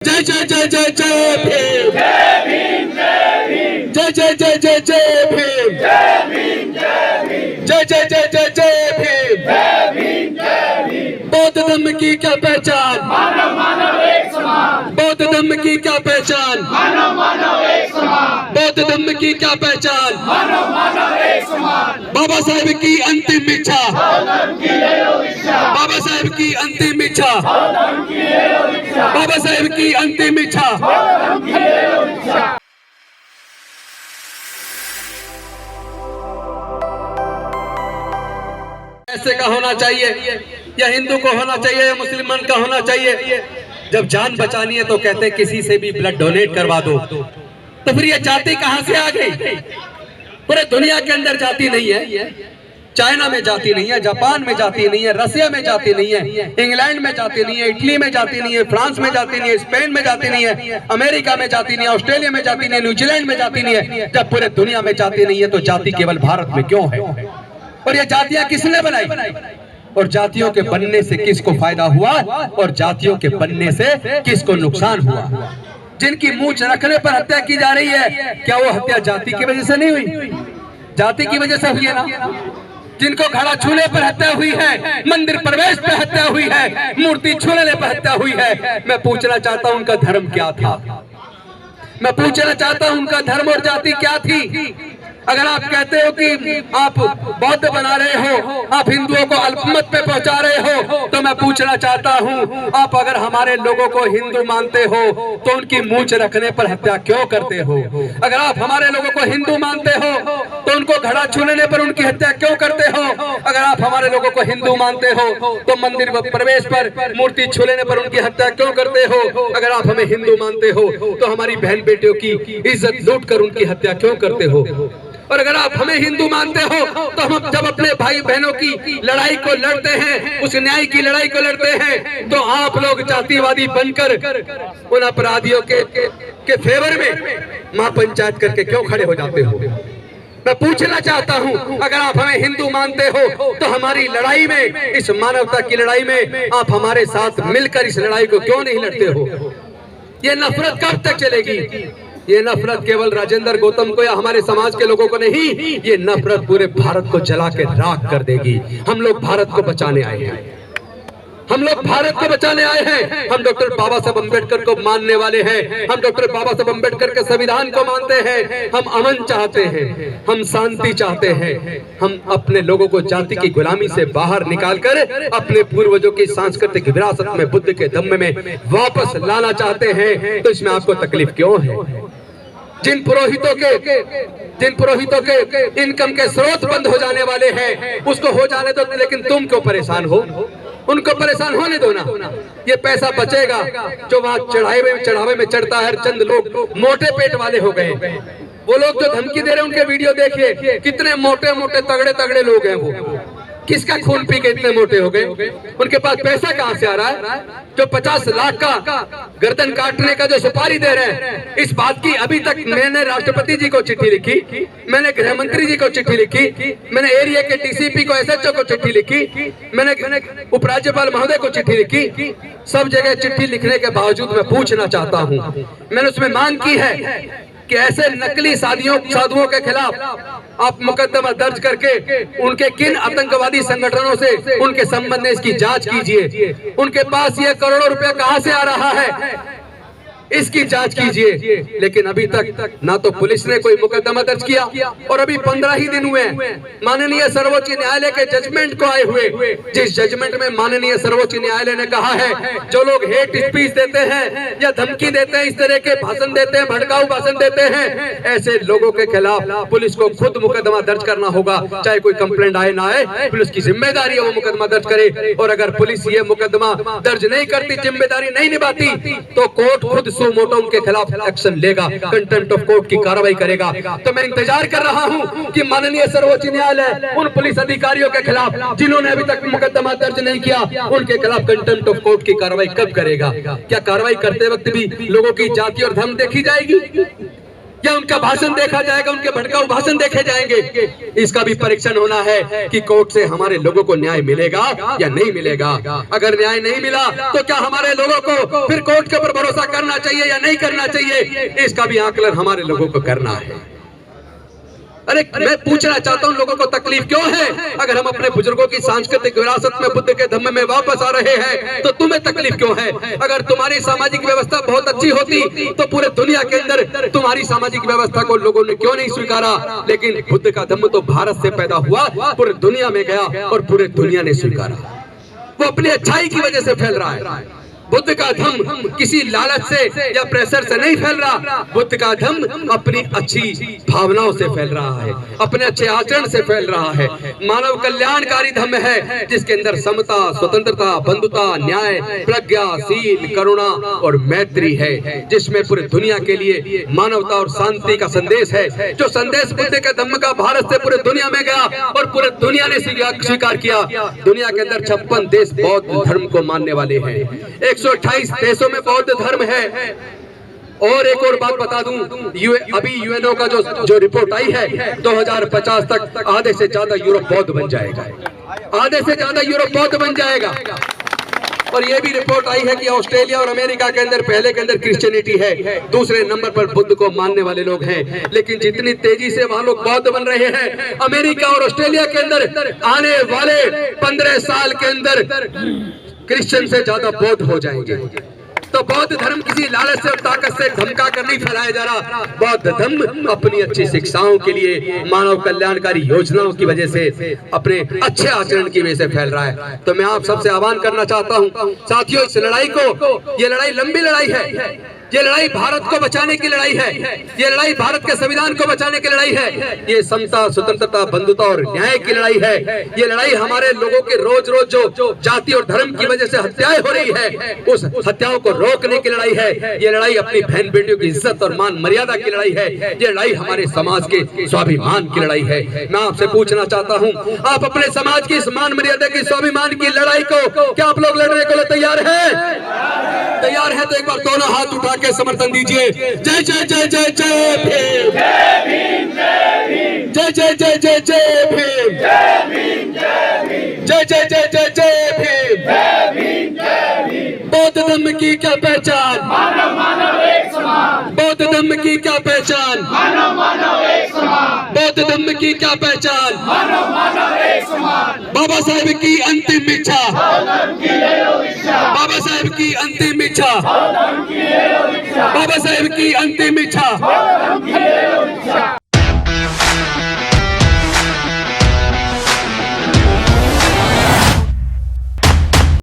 जय जय जय जय जय भीम, जय भीम जय भीम, जय जय जय जय जय भीम, जय भीम जय भीम, जय जय जय जय जय भीम। जय भीम जय भीम। बौद्ध धर्म की क्या पहचान, मानव मानव एक समान, बौद्ध धर्म की क्या पहचान, मानव मानव एक समान, बौद्ध धर्म की क्या पहचान। मानव मानव एक समान। बाबा साहेब की अंतिम इच्छा, धर्म की ले लो इच्छा, बाबा साहेब की अंतिम इच्छा, धर्म की ले लो इच्छा, बाबा साहेब की अंतिम इच्छा। धर्म की ले लो इच्छा। ऐसे का होना चाहिए या हिंदू को होना चाहिए या मुसलमान का होना चाहिए। जब जान बचानी है तो कहते हैं किसी से भी ब्लड डोनेट करवा दो। तो फिर ये जाति कहां से आ गई? पूरे दुनिया के अंदर जाति नहीं है। चाइना में जाति नहीं है, जापान में जाति नहीं है, रसिया में जाति नहीं है, इंग्लैंड में जाति नहीं है, इटली में जाति नहीं है, फ्रांस में जाति नहीं है, स्पेन में जाति नहीं है, अमेरिका में जाति नहीं है, ऑस्ट्रेलिया में जाति नहीं है, न्यूजीलैंड में जाति नहीं है। जब पूरे दुनिया में जाति नहीं है तो जाति केवल भारत में क्यों है? और ये जातियां किसने बनाई? और जातियों के बनने से किसको फायदा हुआ और जातियों के बनने से किसको नुकसान हुआ? जिनकी मूंछ रखने पर हत्या की जा रही है, क्या वो हत्या जाति की वजह से नहीं हुई? जाति की वजह से हुई है ना। जिनको घड़ा छूने पर हत्या हुई है, मंदिर प्रवेश पर हत्या हुई है, मूर्ति छूने पर हत्या हुई है। मैं पूछना चाहता हूं उनका धर्म क्या था? मैं पूछना चाहता हूं उनका धर्म और जाति क्या थी? अगर आप कहते हो कि आप बौद्ध बना रहे हो, आप हिंदुओं को अल्पमत पे पहुंचा रहे हो, तो मैं पूछना चाहता हूं आप अगर हमारे लोगों को हिंदू मानते हो तो उनकी मूंछ रखने पर हत्या क्यों करते हो? अगर आप हमारे लोगों को हिंदू मानते हो तो उनको घड़ा छूने पर उनकी हत्या क्यों करते हो? अगर आप हमारे लोगों को हिंदू मानते हो तो मंदिर प्रवेश पर मूर्ति छूने पर उनकी हत्या क्यों करते हो? अगर आप हमें हिंदू मानते हो तो हमारी बहन बेटियों की इज्जत लूट कर उनकी हत्या क्यों करते हो? और अगर आप हमें हिंदू मानते हो तो हम जब अपने भाई बहनों की लड़ाई को लड़ते हैं, उस न्याय की लड़ाई को लड़ते हैं, तो आप लोग जातिवादी बनकर उन अपराधियों के फेवर में महापंचायत करके क्यों खड़े हो जाते हो? मैं पूछना चाहता हूं अगर आप हमें हिंदू मानते हो तो हमारी लड़ाई में, इस मानवता की लड़ाई में आप हमारे साथ मिलकर इस लड़ाई को क्यों नहीं लड़ते हो? ये नफरत कब तक चलेगी? ये नफरत केवल राजेंद्र गौतम को या हमारे समाज के लोगों को नहीं, ये नफरत पूरे भारत को जला के राख कर देगी। हम लोग भारत को बचाने आए हैं, हम लोग भारत को बचाने आए हैं। हम डॉक्टर बाबा साहब अम्बेडकर को मानने वाले हैं, हम डॉक्टर बाबा साहब अम्बेडकर के संविधान को मानते हैं। हम अमन चाहते हैं, हम शांति चाहते हैं, हम अपने लोगों को जाति की गुलामी से बाहर निकालकर अपने पूर्वजों की सांस्कृतिक विरासत में, बुद्ध के दम में वापस लाना चाहते हैं। तो इसमें आपको तकलीफ क्यों है? जिन पुरोहितों के इनकम के स्रोत बंद हो जाने वाले हैं उसको हो जाने दो, लेकिन तुम क्यों परेशान हो? उनको परेशान होने दो ना। ये पैसा बचेगा जो वहां चढ़ावे में चढ़ता है। चंद लोग मोटे पेट वाले हो गए, वो लोग जो धमकी दे रहे हैं उनके वीडियो देखिए, कितने मोटे मोटे तगड़े तगड़े लोग हैं। वो किसका खून पी के इतने मोटे हो गए? उनके पास पैसा कहां से आ रहा है? जो 50 लाख का गर्दन काटने का जो सुपारी दे रहे हैं, इस बात की अभी तक मैंने राष्ट्रपति जी को चिट्ठी लिखी, मैंने गृह मंत्री जी को चिट्ठी लिखी, मैंने एरिया के डीसीपी को, एसएचओ को चिट्ठी लिखी, मैंने उपराज्यपाल महोदय को चिट्ठी लिखी। सब जगह चिट्ठी लिखने के बावजूद मैं पूछना चाहता हूं, मैंने उसमें मांग की है कि ऐसे नकली साधुओं के खिलाफ आप मुकदमा दर्ज करके उनके किन आतंकवादी संगठनों से उनके संबंध में इसकी जांच कीजिए। उनके पास ये करोड़ों रुपया कहां से आ रहा है, इसकी जांच कीजिए। लेकिन अभी तक ना तो पुलिस ने कोई मुकदमा दर्ज किया, और अभी 15 ही दिन हुए माननीय सर्वोच्च न्यायालय के जजमेंट को आए हुए, जिस जजमेंट में माननीय सर्वोच्च न्यायालय ने कहा है जो लोग हेट स्पीच देते हैं या धमकी देते हैं, इस तरह के भाषण देते हैं, भड़काऊ भाषण देते हैं, ऐसे लोगों के खिलाफ पुलिस को खुद मुकदमा दर्ज करना होगा। चाहे कोई कंप्लेंट आए ना आए, पुलिस की जिम्मेदारी है वो मुकदमा दर्ज करे। और अगर पुलिस ये मुकदमा दर्ज नहीं करती, जिम्मेदारी नहीं निभाती, तो कोर्ट खुद सुमोटो उनके खिलाफ एक्शन लेगा, कंटेम्प्ट ऑफ कोर्ट की कार्रवाई करेगा। तो मैं इंतजार कर रहा हूं कि माननीय सर्वोच्च न्यायालय उन पुलिस अधिकारियों के खिलाफ जिन्होंने अभी तक मुकदमा दर्ज नहीं किया, उनके खिलाफ कंटेम्प्ट ऑफ कोर्ट की कार्रवाई कब करेगा? क्या कार्रवाई करते वक्त भी लोगों की जाति और धर्म देखी जाएगी? या उनका भाषण देखा जाएगा, उनके भड़काऊ भाषण देखे जाएंगे? इसका भी परीक्षण होना है कि कोर्ट से हमारे लोगों को न्याय मिलेगा या नहीं मिलेगा। अगर न्याय नहीं मिला तो क्या हमारे लोगों को फिर कोर्ट के ऊपर भरोसा करना चाहिए या नहीं करना चाहिए? इसका भी आकलन हमारे लोगों को करना है। अरे मैं पूछना चाहता हूं, लोगों को तकलीफ क्यों है? अगर हम अपने बुजुर्गों की सांस्कृतिक विरासत में, बुद्ध के धम्म में वापस आ रहे हैं तो तुम्हें तकलीफ क्यों है? अगर तुम्हारी सामाजिक व्यवस्था बहुत अच्छी होती तो पूरे दुनिया के अंदर तुम्हारी सामाजिक व्यवस्था को लोगों ने क्यों नहीं स्वीकारा? लेकिन बुद्ध का धम्म तो भारत से पैदा हुआ, पूरे दुनिया में गया और पूरे दुनिया ने स्वीकारा। वो अपनी अच्छाई की वजह से फैल रहा है। बुद्ध का धम्म किसी लालच से या प्रेशर से नहीं फैल रहा। बुद्ध का धम्म अपनी अच्छी भावनाओं से फैल रहा है, अपने अच्छे आचरण से फैल रहा है। मानव कल्याणकारी धम्म है जिसके अंदर समता, स्वतंत्रता, बंधुता, न्याय, प्रज्ञा, शील, करुणा और मैत्री है, जिसमें पूरी दुनिया के लिए मानवता और शांति का संदेश है। जो संदेश बुद्ध के धम्म का भारत से पूरे दुनिया में गया और पूरे दुनिया ने स्वीकार किया। दुनिया के अंदर 56 देश बौद्ध धर्म को मानने वाले हैं। 128 देशों में बौद्ध धर्म है। और एक और बात बता दूं, अभी यूएनओ का जो रिपोर्ट आई है, 2050 तक आधे से ज्यादा यूरोप बौद्ध बन जाएगा। आधे से ज्यादा यूरोप बौद्ध बन जाएगा। और ये भी रिपोर्ट आई है कि ऑस्ट्रेलिया और अमेरिका के अंदर पहले के अंदर क्रिश्चियनिटी है, दूसरे नंबर पर बुद्ध को मानने वाले लोग हैं। लेकिन जितनी तेजी से वहां लोग बौद्ध बन रहे हैं, अमेरिका और ऑस्ट्रेलिया के अंदर आने वाले 15 साल के अंदर क्रिश्चियन से ज्यादा बौद्ध हो जाएंगे। तो बौद्ध धर्म किसी लालच से और ताकत से धमका कर नहीं फैलाया जा रहा। बौद्ध धर्म अपनी अच्छी शिक्षाओं के लिए, मानव कल्याणकारी योजनाओं की वजह से, अपने अच्छे आचरण की वजह से फैल रहा है। तो मैं आप सबसे आह्वान करना चाहता हूं साथियों, इस लड़ाई को, ये लड़ाई लंबी लड़ाई है। ये लड़ाई भारत को बचाने की लड़ाई है। ये लड़ाई भारत के संविधान को बचाने की लड़ाई है। ये समता, स्वतंत्रता, बंधुता और न्याय की लड़ाई है। ये लड़ाई हमारे लोगों के रोज रोज जो जाति और धर्म की वजह से हत्याएं हो रही है, उस हत्याओं को रोकने की लड़ाई है। ये लड़ाई अपनी बहन बेटियों की इज्जत और मान मर्यादा की लड़ाई है। ये लड़ाई हमारे समाज के स्वाभिमान की लड़ाई है। मैं आपसे पूछना चाहता हूँ, आप अपने समाज की इस मान मर्यादा की, स्वाभिमान की लड़ाई को क्या आप लोग लड़ने को तैयार है? तैयार है तो एक बार दोनों हाथ उठा के समर्थन दीजिए। जय जय जय जय जय भीम, जय भीम, जय भीम, जय जय जय जय जय भीम, जय भीम, जय भीम, जय जय जय जय जय भीम, जय भीम, जय भीम। बौद्ध धर्म की क्या पहचान? मानव मानव एक समान। बौद्ध धर्म की क्या पहचान? मानव मानव एक समान। बौद्ध धर्म की क्या पहचान? मानव मानव एक समान। बाबा साहेब की अंतिम इच्छा, धर्म की ले लो दीक्षा। बाबा साहेब की अंतिम इच्छा, धर्म की ले लो दीक्षा। बाबा साहेब की अंतिम इच्छा। धर्म की ले लो दीक्षा।